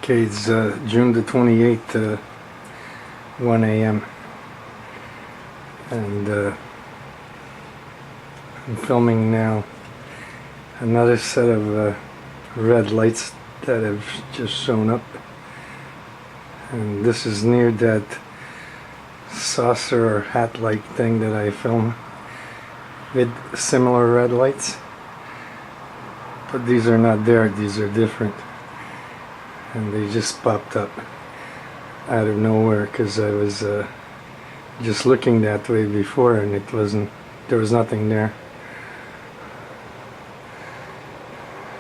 Okay, it's June the 28th, 1 a.m. and I'm filming now another set of red lights that have just shown up, and this is near that saucer or hat-like thing that I filmed with similar red lights, but these are not there, these are different. And they just popped up out of nowhere because I was just looking that way before and there was nothing there.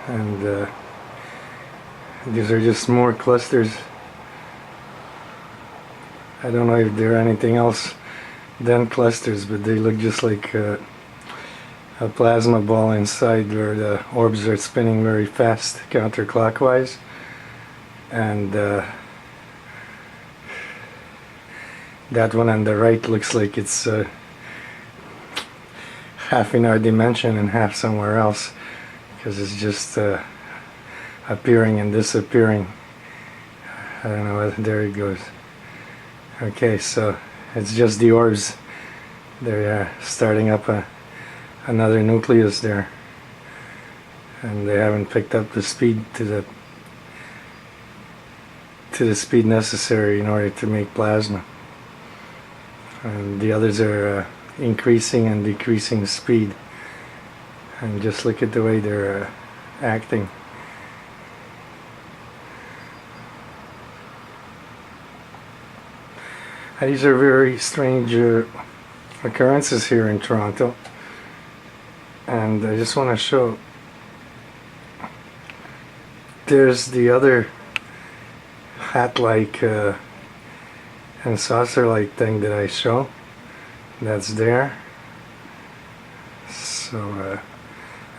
And these are just more clusters. I don't know if they're anything else than clusters, but they look just like a plasma ball inside where the orbs are spinning very fast counterclockwise. And that one on the right looks like it's half in our dimension and half somewhere else, because it's just appearing and disappearing. I don't know, there it goes. Okay, so it's just the orbs. They're starting up another nucleus there, and they haven't picked up the speed to the speed necessary in order to make plasma. And the others are increasing and decreasing speed, and just look at the way they're acting. These are very strange occurrences here in Toronto, and I just want to show. There's the other hat-like and saucer-like thing that I show. That's there. So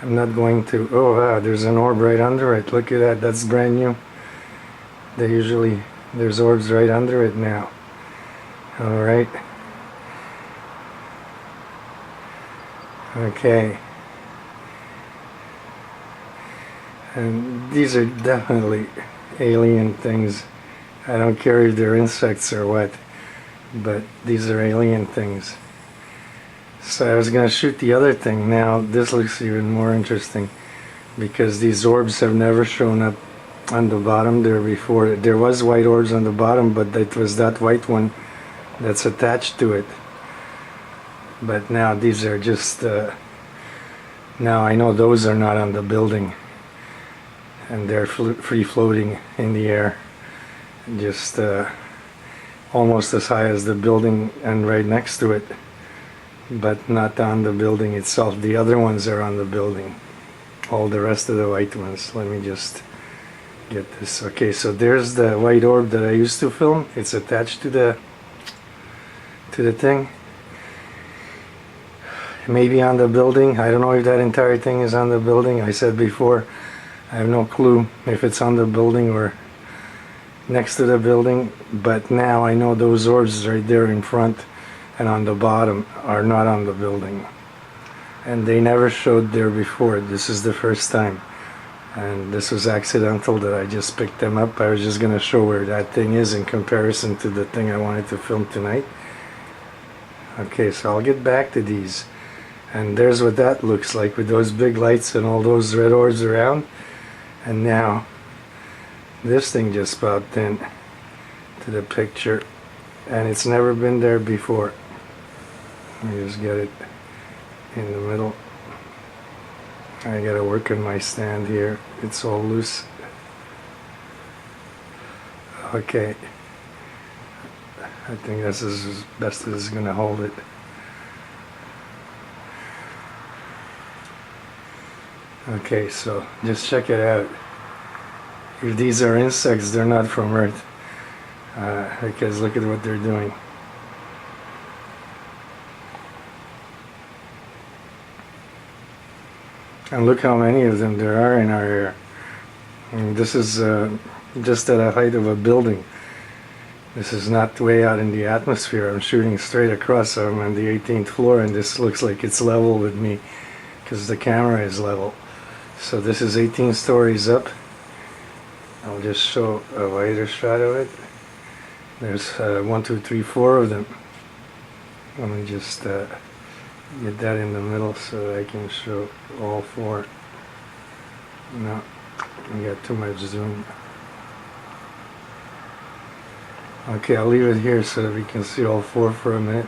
I'm not going to. Oh wow, there's an orb right under it. Look at that. That's brand new. There's orbs right under it now. All right. Okay. And these are definitely alien things. I don't care if they're insects or what, but these are alien things. So I was going to shoot the other thing. Now this looks even more interesting, because these orbs have never shown up on the bottom there before. There was white orbs on the bottom, but it was that white one that's attached to it. But now these are just now I know those are not on the building, and they're free floating in the air, just almost as high as the building and right next to it, but not on the building itself. The other ones are on the building, all the rest of the white ones. Let me just get this. Okay, so there's the white orb that I used to film. It's attached to the thing, maybe on the building. I don't know if that entire thing is on the building. I said before, I have no clue if it's on the building or next to the building, but now I know those orbs right there in front and on the bottom are not on the building, and they never showed there before. This is the first time, and this was accidental that I just picked them up. I was just going to show where that thing is in comparison to the thing I wanted to film tonight. Okay, so I'll get back to these, and there's what that looks like with those big lights and all those red orbs around. And now this thing just popped in to the picture, and it's never been there before. Let me just get it in the middle. I gotta work on my stand here. It's all loose. Okay. I think this is as best as it's gonna hold it. Okay, so just check it out. If these are insects, they're not from Earth, because look at what they're doing. And look how many of them there are in our air. And this is just at a height of a building. This is not way out in the atmosphere. I'm shooting straight across. So I'm on the 18th floor, and this looks like it's level with me because the camera is level. So this is 18 stories up. I'll just show a wider shot of it. There's 1, 2, 3, 4 of them. Let me just get that in the middle so that I can show all 4. No, I got too much zoom. Okay, I'll leave it here so that we can see all 4 for a minute.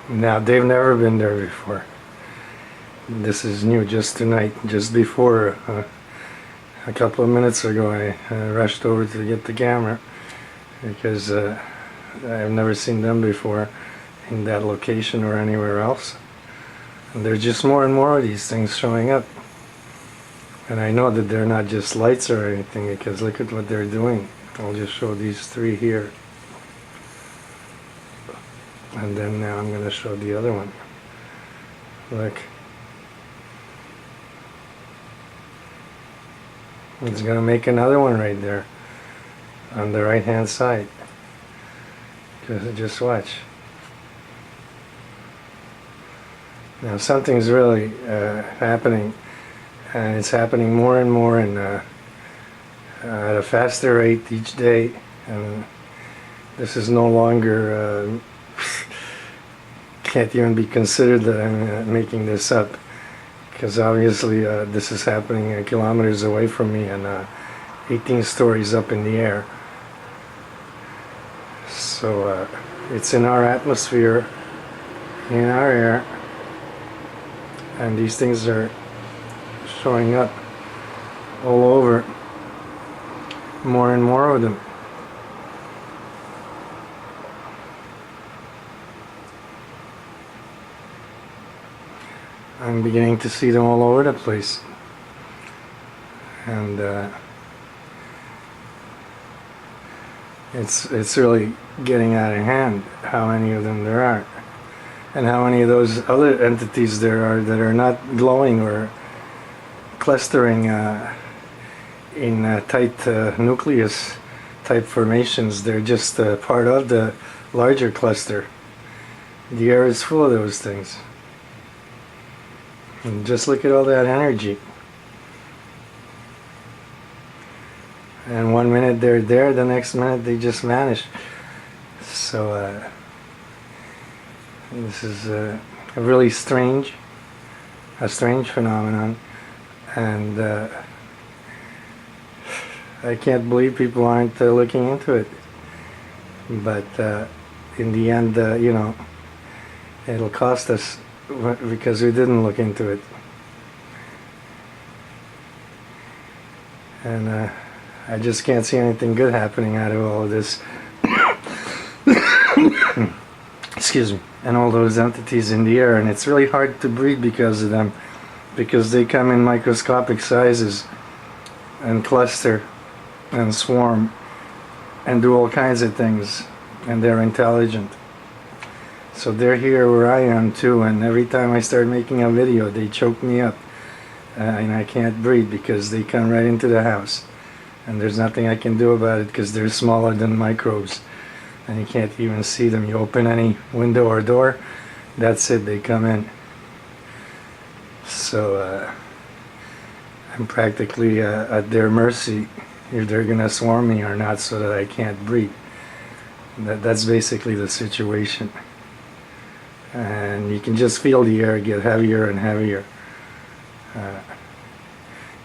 Now, they've never been there before. This is new, just tonight, just before, a couple of minutes ago, I rushed over to get the camera because I've never seen them before in that location or anywhere else. And there's just more and more of these things showing up. And I know that they're not just lights or anything, because look at what they're doing. I'll just show these 3 here. And then now I'm going to show the other one. Look. It's going to make another one right there on the right hand side. Just watch. Now something's really happening, and it's happening more and more and at a faster rate each day. And this is no longer can't even be considered that I'm making this up, because obviously this is happening kilometers away from me and 18 stories up in the air. So it's in our atmosphere, in our air, and these things are showing up all over, more and more of them. I'm beginning to see them all over the place, and it's really getting out of hand how many of them there are, and how many of those other entities there are that are not glowing or clustering in tight nucleus type formations. They're just part of the larger cluster. The air is full of those things. And just look at all that energy. And one minute they're there, the next minute they just vanish. So this is a really strange phenomenon, and I can't believe people aren't looking into it. But in the end, you know, it'll cost us, because we didn't look into it. And I just can't see anything good happening out of all of this. Excuse me. And all those entities in the air, and it's really hard to breathe because of them, because they come in microscopic sizes and cluster and swarm and do all kinds of things, and they're intelligent. So they're here where I am too, and every time I start making a video they choke me up, and I can't breathe because they come right into the house, and there's nothing I can do about it because they're smaller than microbes, and you can't even see them. You open any window or door, that's it, they come in. So I'm practically at their mercy if they're gonna swarm me or not, so that I can't breathe. That's basically the situation. And you can just feel the air get heavier and heavier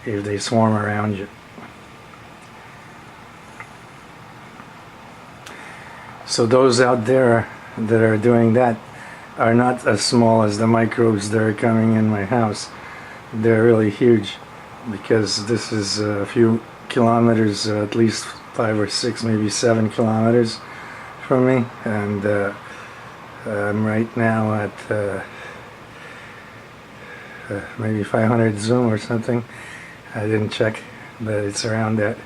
if they swarm around you. So those out there that are doing that are not as small as the microbes that are coming in my house. They're really huge, because this is a few kilometers, at least 5 or 6, maybe 7 kilometers from me, and I'm right now at maybe 500 zoom or something. I didn't check, but it's around that.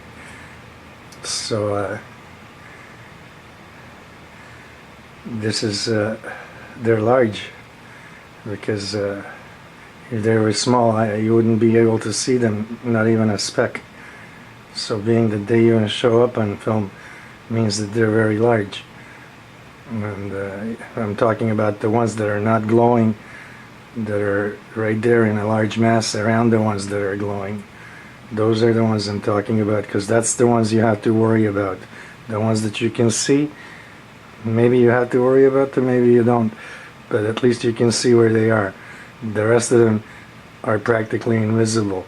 So this is they're large, because if they were small, you wouldn't be able to see them, not even a speck. So being that they even show up on film means that they're very large. And I'm talking about the ones that are not glowing that are right there in a large mass around the ones that are glowing. Those are the ones I'm talking about, because that's the ones you have to worry about. The ones that you can see, maybe you have to worry about them, maybe you don't, but at least you can see where they are. The rest of them are practically invisible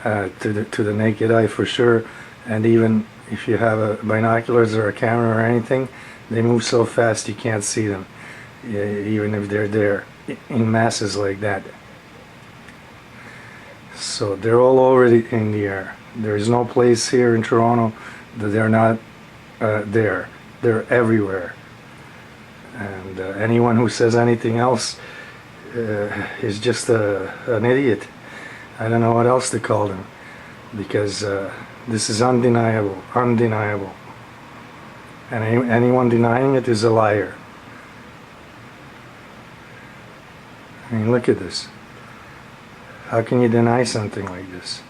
to the naked eye for sure, and even if you have binoculars or a camera or anything, they move so fast you can't see them, even if they're there in masses like that. So they're all over in the air. There is no place here in Toronto that they're not there. They're everywhere. And anyone who says anything else is just an idiot. I don't know what else to call them, because this is undeniable, undeniable. And anyone denying it is a liar. I mean, look at this. How can you deny something like this?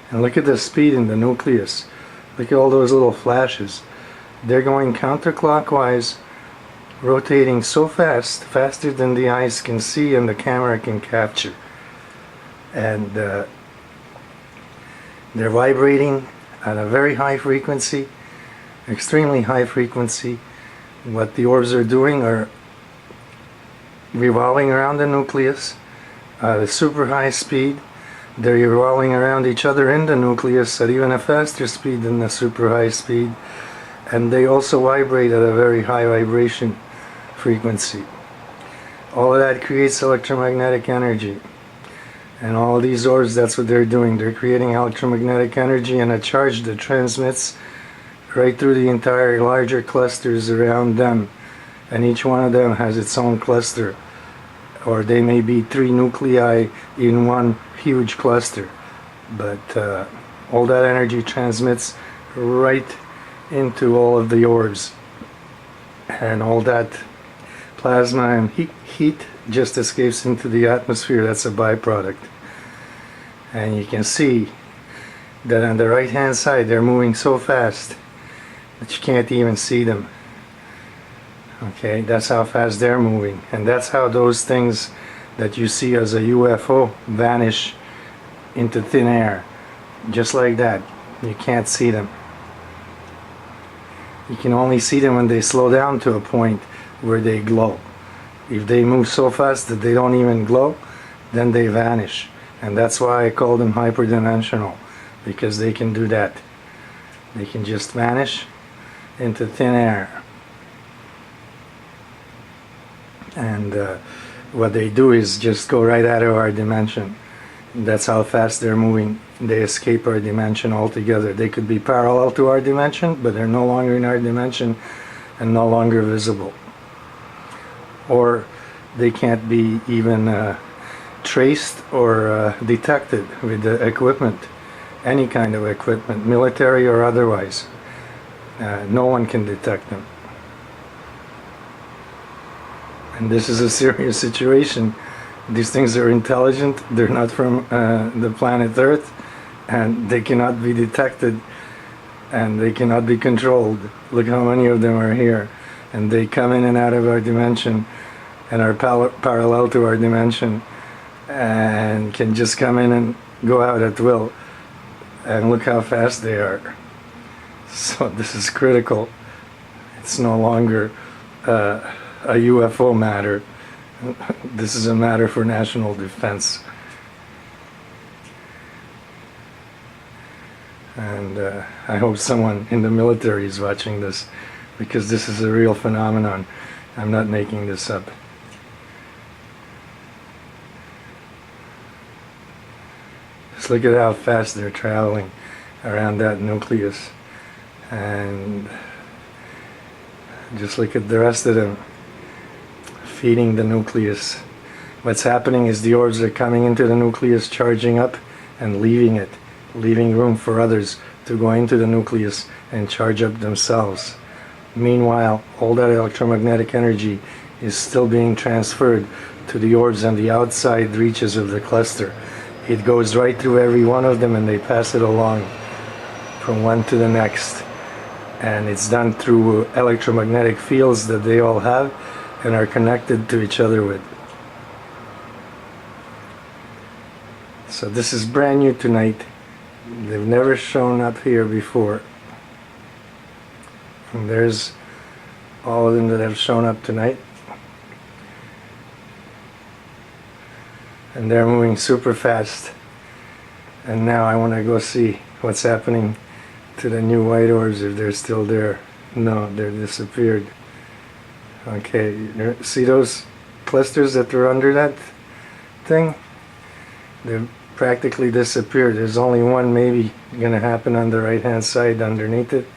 And look at the speed in the nucleus. Look at all those little flashes. They're going counterclockwise, rotating so fast, faster than the eyes can see and the camera can capture. And they're vibrating at a very high frequency, extremely high frequency. What the orbs are doing are revolving around the nucleus at a super high speed. They're revolving around each other in the nucleus at even a faster speed than the super high speed, and they also vibrate at a very high vibration frequency. All of that creates electromagnetic energy, and all of these orbs, that's what they're doing. They're creating electromagnetic energy and a charge that transmits right through the entire larger clusters around them, and each one of them has its own cluster, or they may be 3 nuclei in one huge cluster, but all that energy transmits right into all of the orbs, and all that plasma and heat just escapes into the atmosphere. That's a byproduct. And you can see that on the right hand side they're moving so fast that you can't even see them. Okay, that's how fast they're moving, and that's how those things that you see as a UFO vanish into thin air, just like that. You can't see them. You can only see them when they slow down to a point where they glow. If they move so fast that they don't even glow, then they vanish, and that's why I call them hyperdimensional, because they can do that. They can just vanish into thin air. And what they do is just go right out of our dimension. That's how fast they're moving. They escape our dimension altogether. They could be parallel to our dimension, but they're no longer in our dimension and no longer visible. Or they can't be even traced or detected with the equipment, any kind of equipment, military or otherwise. No one can detect them. And this is a serious situation. These things are intelligent. They're not from the planet Earth, and they cannot be detected, and they cannot be controlled. Look how many of them are here, and they come in and out of our dimension and are parallel to our dimension, and can just come in and go out at will. And look how fast they are. So this is critical. It's no longer a UFO matter. This is a matter for national defense. And I hope someone in the military is watching this, because this is a real phenomenon. I'm not making this up. Just look at how fast they're traveling around that nucleus. And just look at the rest of them feeding the nucleus. What's happening is the orbs are coming into the nucleus, charging up and leaving it, leaving room for others to go into the nucleus and charge up themselves. Meanwhile, all that electromagnetic energy is still being transferred to the orbs on the outside reaches of the cluster. It goes right through every one of them, and they pass it along from one to the next. And it's done through electromagnetic fields that they all have, and are connected to each other with. So this is brand new tonight. They've never shown up here before. And there's all of them that have shown up tonight. And they're moving super fast. And now I want to go see what's happening to the new white orbs, if they're still there. No, they're disappeared. Okay, see those clusters that are under that thing? They've practically disappeared. There's only one maybe going to happen on the right hand side underneath it,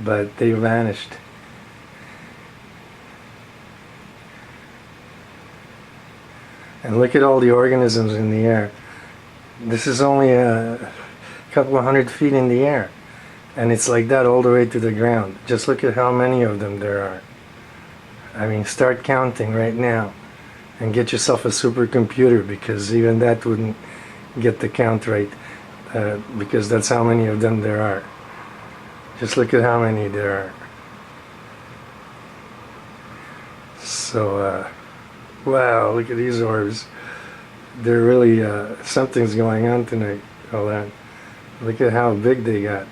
but they vanished. And look at all the organisms in the air. This is only a couple of 100 feet in the air, and it's like that all the way to the ground. Just look at how many of them there are. I mean, start counting right now and get yourself a supercomputer, because even that wouldn't get the count right, because that's how many of them there are. Just look at how many there are. So wow, look at these orbs. They're really something's going on tonight. Hold on. Look at how big they got.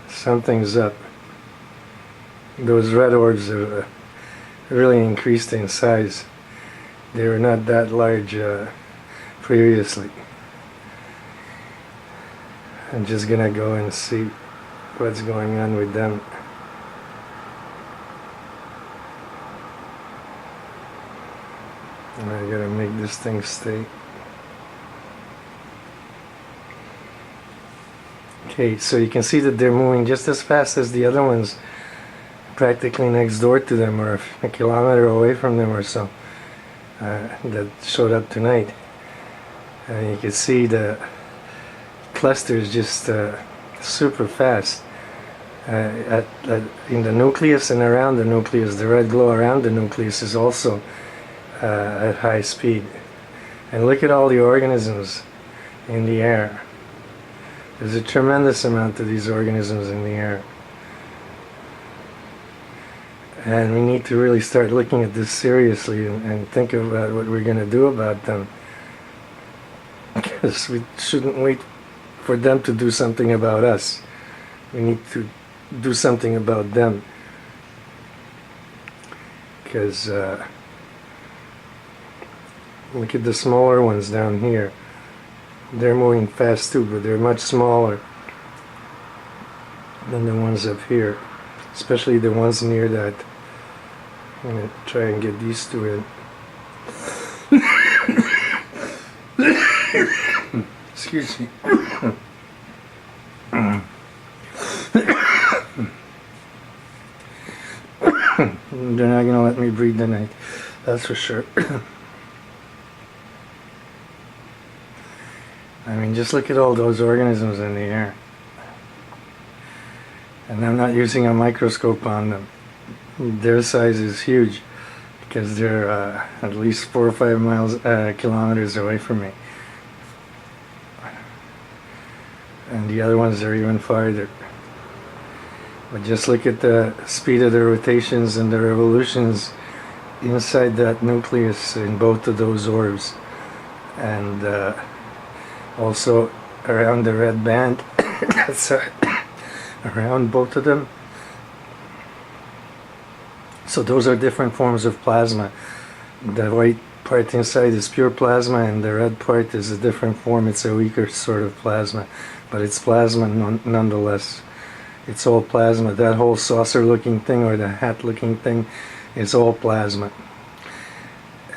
Something's up. Those red orbs have really increased in size. They were not that large previously. I'm just gonna go and see what's going on with them. And I gotta make this thing stay. Okay, so you can see that they're moving just as fast as the other ones, practically next door to them, or a kilometer away from them or so, that showed up tonight. And you can see the clusters just super fast in the nucleus and around the nucleus. The red glow around the nucleus is also at high speed. And look at all the organisms in the air. There's a tremendous amount of these organisms in the air. And we need to really start looking at this seriously and think about what we're going to do about them. Because we shouldn't wait for them to do something about us. We need to do something about them. Because look at the smaller ones down here. They're moving fast too, but they're much smaller than the ones up here. Especially the ones near that. I'm going to try and get these two in. Excuse me. They're not going to let me breathe tonight, that's for sure. I mean, just look at all those organisms in the air. And I'm not using a microscope on them. Their size is huge, because they're at least 4 or 5 kilometers away from me. And the other ones are even farther. But just look at the speed of the rotations and the revolutions inside that nucleus in both of those orbs. And also around the red band. That's around both of them. So those are different forms of plasma. The white part inside is pure plasma, and the red part is a different form. It's a weaker sort of plasma, but it's plasma nonetheless. It's all plasma. That whole saucer looking thing, or the hat looking thing, is all plasma.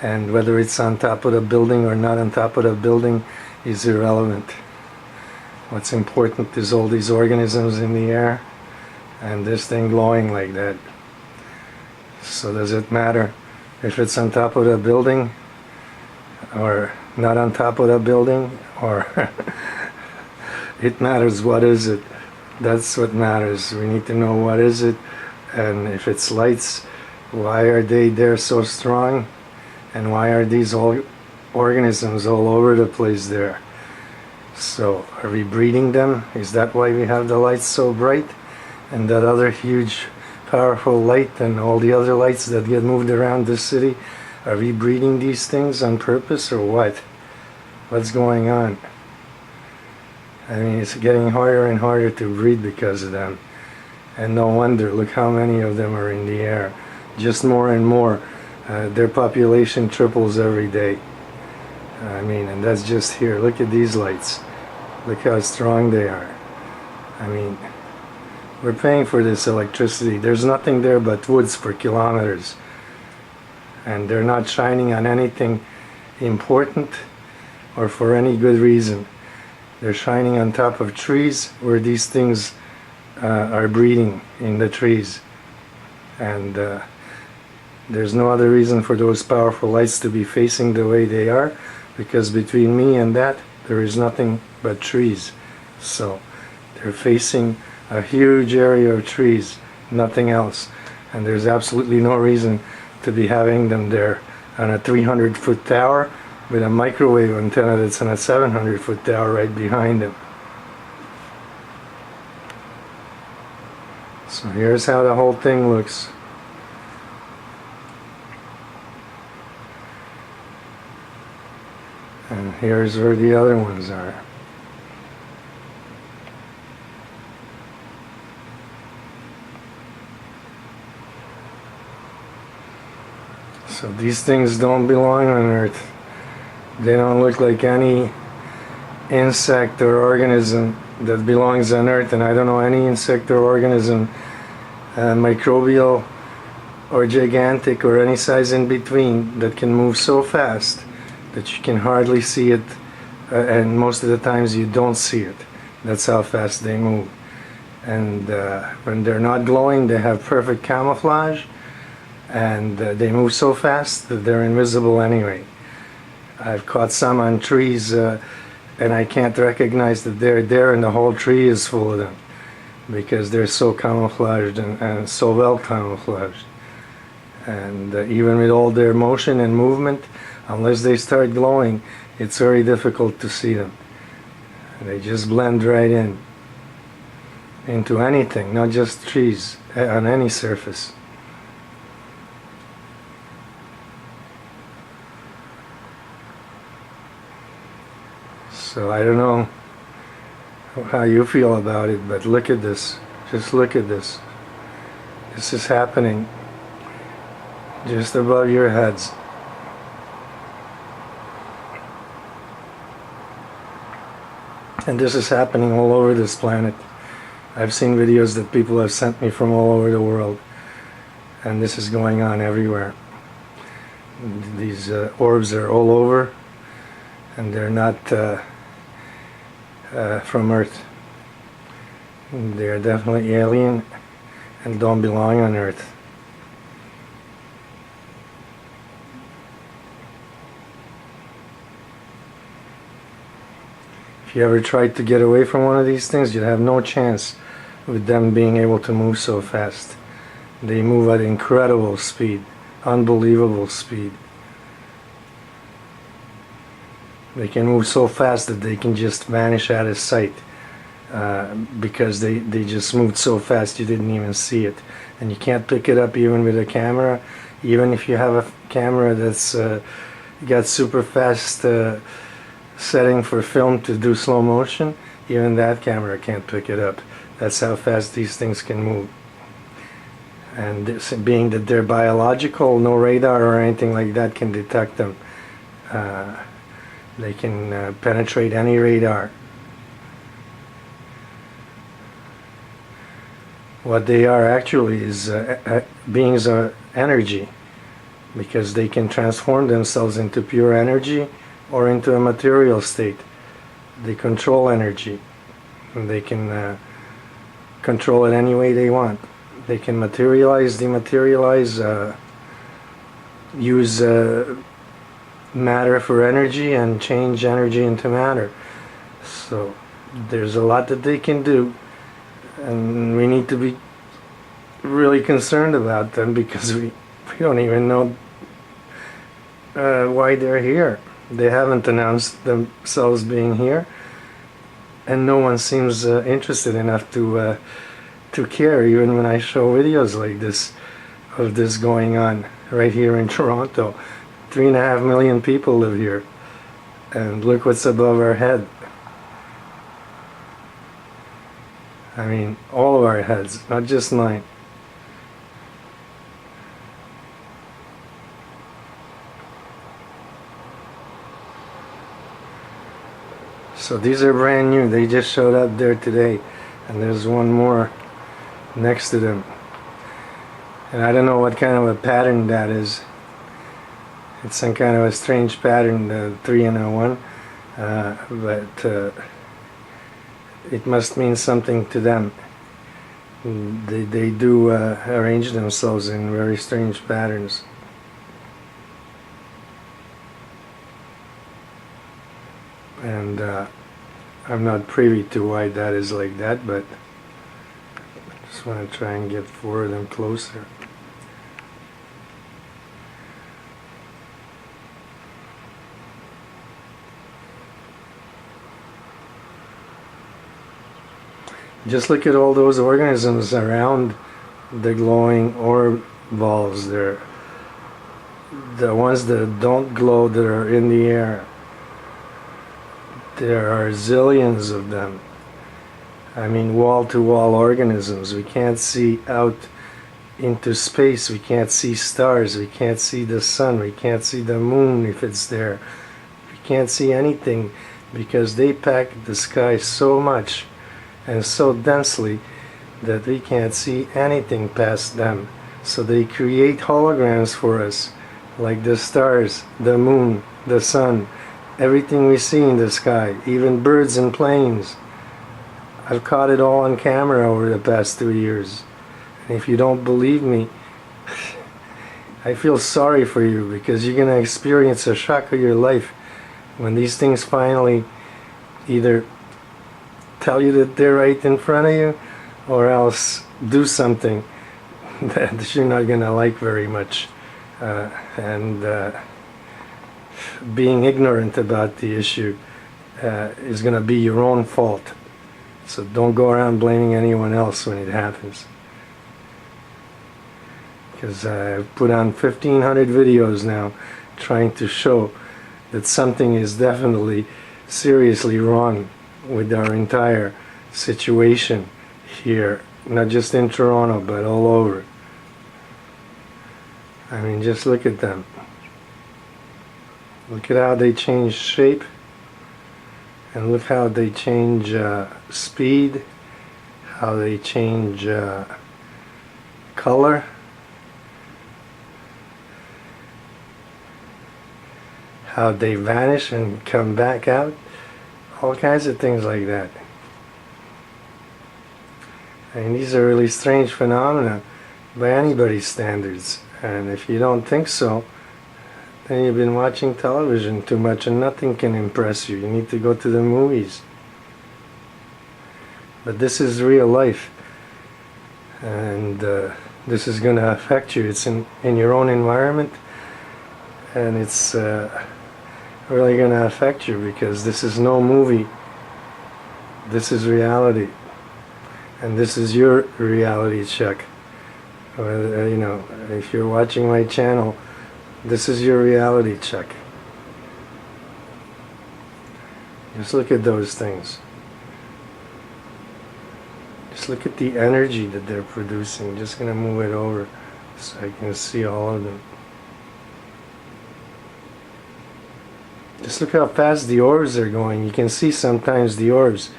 And whether it's on top of the building or not on top of the building is irrelevant. What's important is all these organisms in the air and this thing glowing like that. So does it matter if it's on top of the building or not on top of the building, or it matters what is it. That's what matters. We need to know what is it, and if it's lights, why are they there so strong, and why are these all organisms all over the place there? So are we breeding them? Is that why we have the lights so bright? And that other huge powerful light and all the other lights that get moved around this city? Are we breeding these things on purpose or what? What's going on? I mean, it's getting harder and harder to breed because of them. And no wonder, look how many of them are in the air. Just more and more. Their population triples every day. I mean, and that's just here. Look at these lights. Look how strong they are. I mean, we're paying for this electricity. There's nothing there but woods for kilometers. And they're not shining on anything important or for any good reason. They're shining on top of trees where these things are breeding in the trees. And there's no other reason for those powerful lights to be facing the way they are, because between me and that there is nothing but trees. So they're facing a huge area of trees, nothing else. And there's absolutely no reason to be having them there on a 300-foot tower with a microwave antenna that's on a 700-foot tower right behind them. So here's how the whole thing looks. And here's where the other ones are. So these things don't belong on Earth. They don't look like any insect or organism that belongs on Earth, and I don't know any insect or organism, microbial or gigantic or any size in between, that can move so fast that you can hardly see it, and most of the times you don't see it. That's how fast they move. And when they're not glowing, they have perfect camouflage, and they move so fast that they're invisible anyway. I've caught some on trees, and I can't recognize that they're there, and the whole tree is full of them, because they're so camouflaged and so well camouflaged. And even with all their motion and movement, unless they start glowing, it's very difficult to see them. They just blend right in into anything, not just trees, on any surface. So I don't know how you feel about it, but look at this. Just look at this. This is happening just above your heads. And this is happening all over this planet. I've seen videos that people have sent me from all over the world, and this is going on everywhere. These orbs are all over, and they're not from Earth. They're definitely alien and don't belong on Earth. If you ever tried to get away from one of these things, you'd have no chance with them being able to move so fast. They move at incredible speed, unbelievable speed. They can move so fast that they can just vanish out of sight, because they just moved so fast you didn't even see it. And you can't pick it up even with a camera. Even if you have a camera that's got super fast setting for film to do slow motion, even that camera can't pick it up. That's how fast these things can move. And this, being that they're biological, no radar or anything like that can detect them. They can penetrate any radar. What they are actually is beings of energy, because they can transform themselves into pure energy or into a material state. They control energy, and they can control it any way they want. They can materialize, dematerialize, use matter for energy, and change energy into matter. So there's a lot that they can do, and we need to be really concerned about them, because we don't even know why they're here. They haven't announced themselves being here, and no one seems interested enough to to care, even when I show videos like this of this going on right here in Toronto. 3.5 million people live here, and look what's above our head. I mean, all of our heads, not just mine. So these are brand new. They just showed up there today, and there's one more next to them. And I don't know what kind of a pattern that is. It's some kind of a strange pattern, the 3 and a 1, but it must mean something to them. They do arrange themselves in very strange patterns. And I'm not privy to why that is like that, but I just want to try and get 4 of them closer. Just look at all those organisms around the glowing orb balls there. The ones that don't glow, that are in the air. There are zillions of them. I mean, wall-to-wall organisms. We can't see out into space. We can't see stars. We can't see the sun. We can't see the moon if it's there. We can't see anything because they pack the sky so much and so densely that we can't see anything past them. So they create holograms for us, like the stars, the moon, the sun, everything we see in the sky, even birds and planes. I've caught it all on camera over the past 2 years. And if you don't believe me, I feel sorry for you, because you're going to experience a shock of your life when these things finally either tell you that they're right in front of you, or else do something that you're not going to like very much. Being ignorant about the issue is going to be your own fault. So don't go around blaming anyone else when it happens. Because I've put on 1,500 videos now trying to show that something is definitely seriously wrong with our entire situation here, not just in Toronto but all over. I mean, just look at them. Look at how they change shape, and look how they change speed, how they change color, how they vanish and come back out. All kinds of things like that. And these are really strange phenomena by anybody's standards. And if you don't think so, then you've been watching television too much, and nothing can impress you. You need to go to the movies. But this is real life. And this is going to affect you. It's in your own environment. And it's really going to affect you, because this is no movie. This is reality, and this is your reality check. You know, if you're watching my channel, this is your reality check. Just look at those things. Just look at the energy that they're producing. Just going to move it over so I can see all of them. Just look how fast the orbs are going. You can see sometimes the orbs.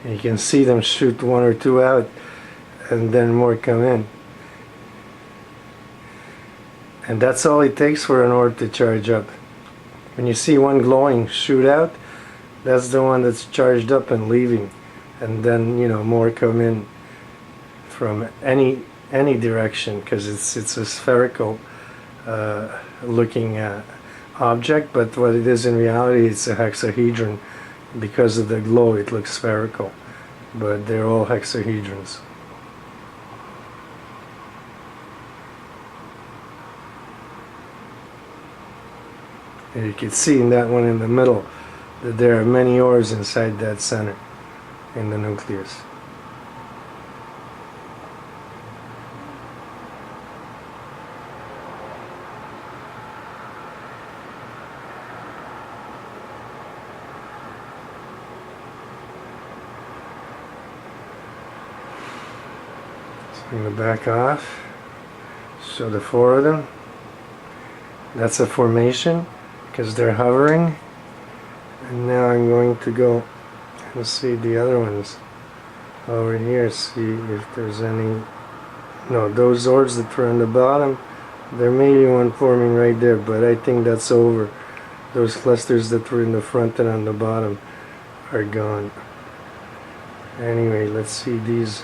You can see them shoot 1 or 2 out, and then more come in. And that's all it takes for an orb to charge up. When you see one glowing shoot out, that's the one that's charged up and leaving. And then, you know, more come in from any direction, because it's a spherical looking object, but what it is in reality, it's a hexahedron. Because of the glow, it looks spherical, but they're all hexahedrons. And you can see in that one in the middle that there are many orbs inside that center, in the nucleus. I'm going to back off. Show the 4 of them. That's a formation because they're hovering. And now I'm going to go and see the other ones over here, see if there's any. No, those orbs that were on the bottom, there may be one forming right there, but I think that's over. Those clusters that were in the front and on the bottom are gone. Anyway, let's see these.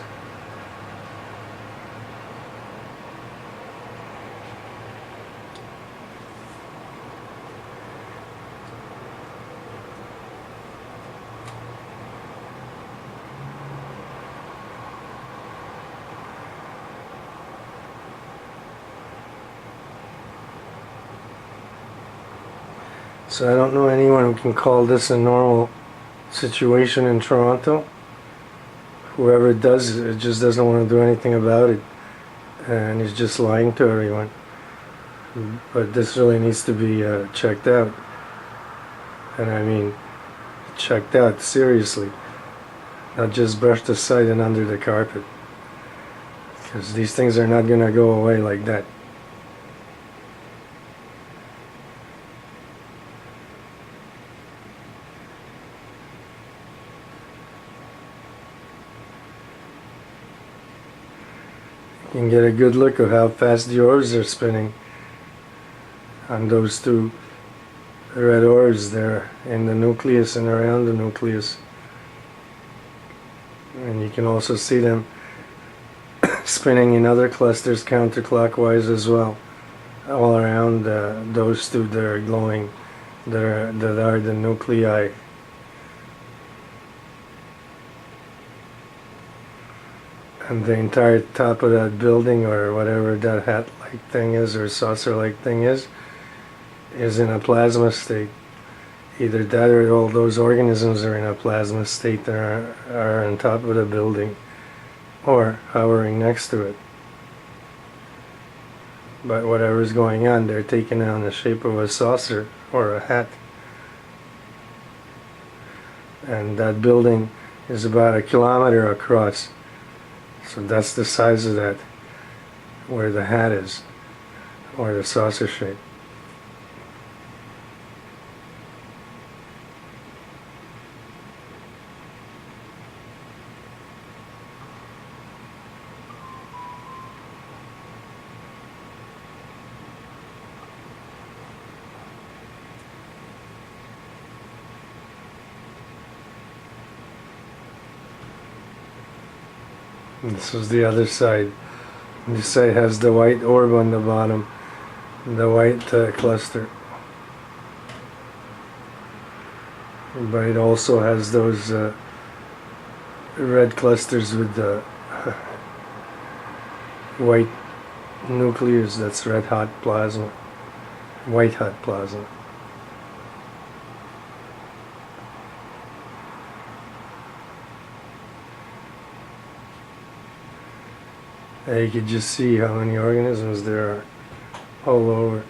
So I don't know anyone who can call this a normal situation in Toronto. Whoever does it just doesn't want to do anything about it, and is just lying to everyone. But this really needs to be checked out, and I mean checked out seriously, not just brushed aside and under the carpet, because these things are not going to go away like that. You can get a good look of how fast the orbs are spinning on those 2 red orbs there in the nucleus and around the nucleus. And you can also see them spinning in other clusters counterclockwise as well, all around those 2 that are glowing, that are the nuclei. And the entire top of that building, or whatever that hat-like thing is, or saucer-like thing is in a plasma state. Either that or all those organisms are in a plasma state that are on top of the building, or hovering next to it. But whatever's going on, they're taking on the shape of a saucer or a hat. And that building is about 1 kilometer across. So that's the size of that, where the hat is, or the saucer shape. This is the other side. This side has the white orb on the bottom, the white cluster. But it also has those red clusters with the white nucleus. That's red hot plasma, white hot plasma. You can just see how many organisms there are all over.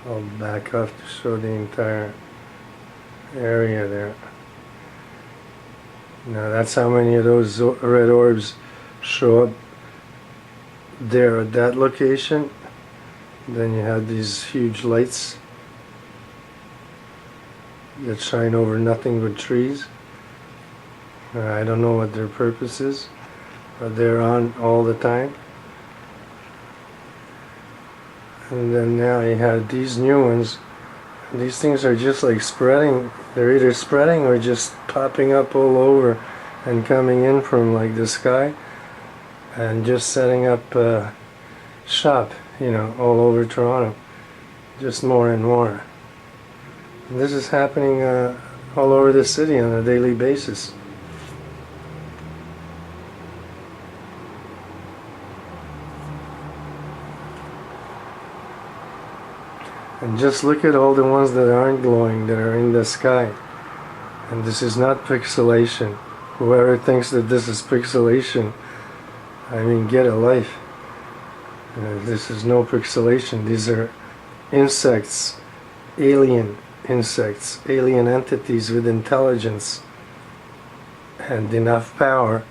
I'll back off to show the entire area there. Now that's how many of those red orbs show up there at that location. Then you have these huge lights that shine over nothing but trees. I don't know what their purpose is, but they're on all the time. And then now you have these new ones. These things are just like spreading. They're either spreading or just popping up all over and coming in from like the sky and just setting up shop, you know, all over Toronto. Just more and more. And this is happening all over the city on a daily basis. And just look at all the ones that aren't glowing, that are in the sky. And this is not pixelation. Whoever thinks that this is pixelation, I mean, get a life. This is no pixelation. These are insects, alien entities with intelligence and enough power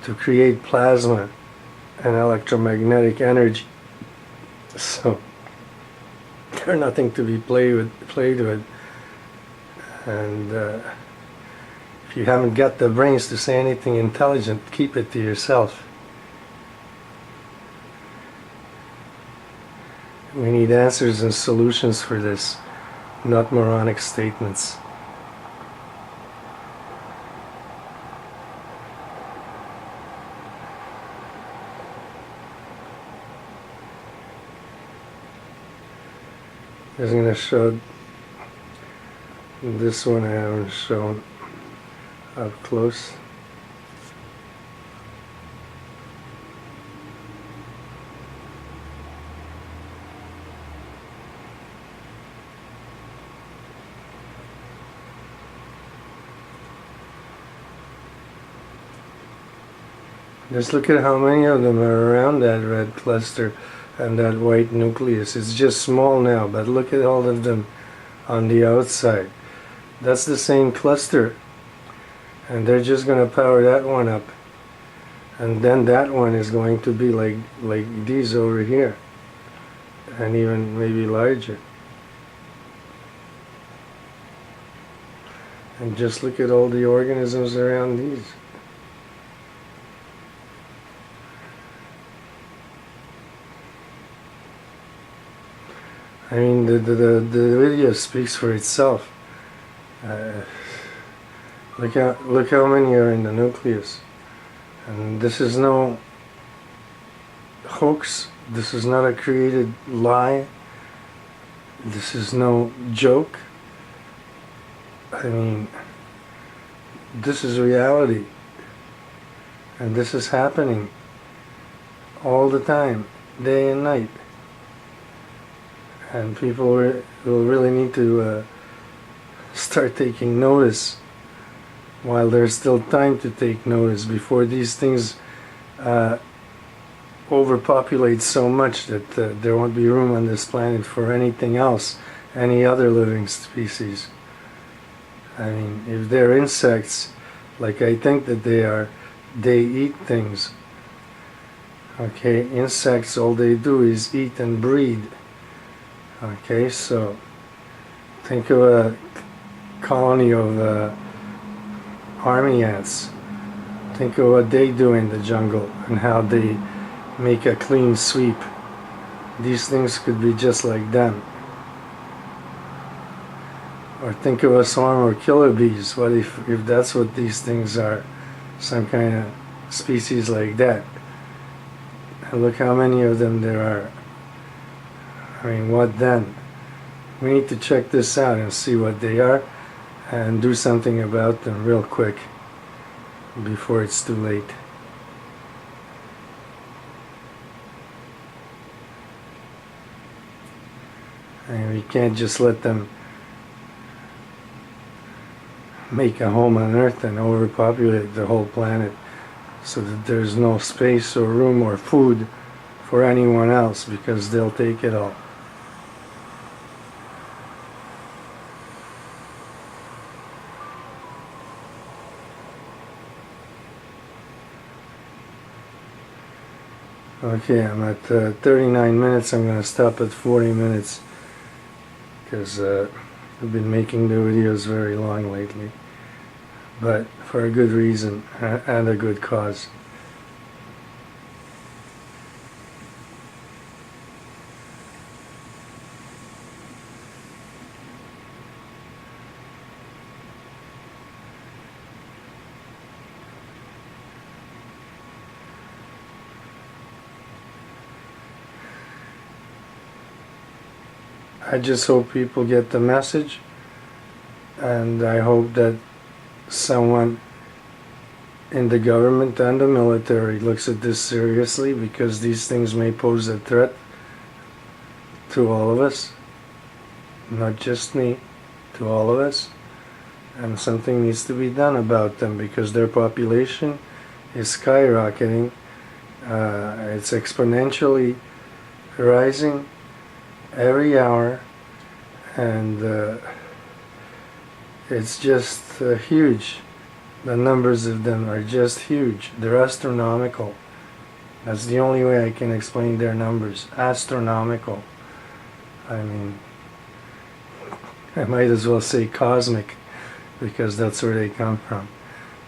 to create plasma and electromagnetic energy. So they're nothing to be played with. And if you haven't got the brains to say anything intelligent, keep it to yourself. We need answers and solutions for this, not moronic statements. I'm going to show this one. I haven't shown up close. Just look at how many of them are around that red cluster and that white nucleus. It's just small now, but look at all of them on the outside. That's the same cluster, and they're just going to power that one up, and then that one is going to be like these over here, and even maybe larger. And just look at all the organisms around these. I mean, the video speaks for itself. Look how many are in the nucleus, and this is no hoax. This is not a created lie. This is no joke. I mean, this is reality, and this is happening all the time, day and night. And people will really need to start taking notice while there's still time to take notice, before these things overpopulate so much that there won't be room on this planet for anything else, any other living species. I mean, if they're insects, like I think that they are, they eat things. Okay, insects, all they do is eat and breed. Okay, so think of a colony of army ants. Think of what they do in the jungle and how they make a clean sweep. These things could be just like them. Or think of a swarm of killer bees. What if that's what these things are? Some kind of species like that. And look how many of them there are. I mean, what then? We need to check this out and see what they are and do something about them real quick before it's too late. And we can't just let them make a home on Earth and overpopulate the whole planet so that there's no space or room or food for anyone else, because they'll take it all. Okay, I'm at 39 minutes. I'm going to stop at 40 minutes because I've been making the videos very long lately, but for a good reason and a good cause. I just hope people get the message, and I hope that someone in the government and the military looks at this seriously, because these things may pose a threat to all of us, not just me, to all of us, and something needs to be done about them, because their population is skyrocketing. It's exponentially rising every hour, and it's just huge. The numbers of them are just huge. They're astronomical. That's the only way I can explain their numbers. Astronomical. I mean, I might as well say cosmic, because that's where they come from.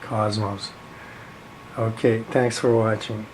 Cosmos. Okay, thanks for watching.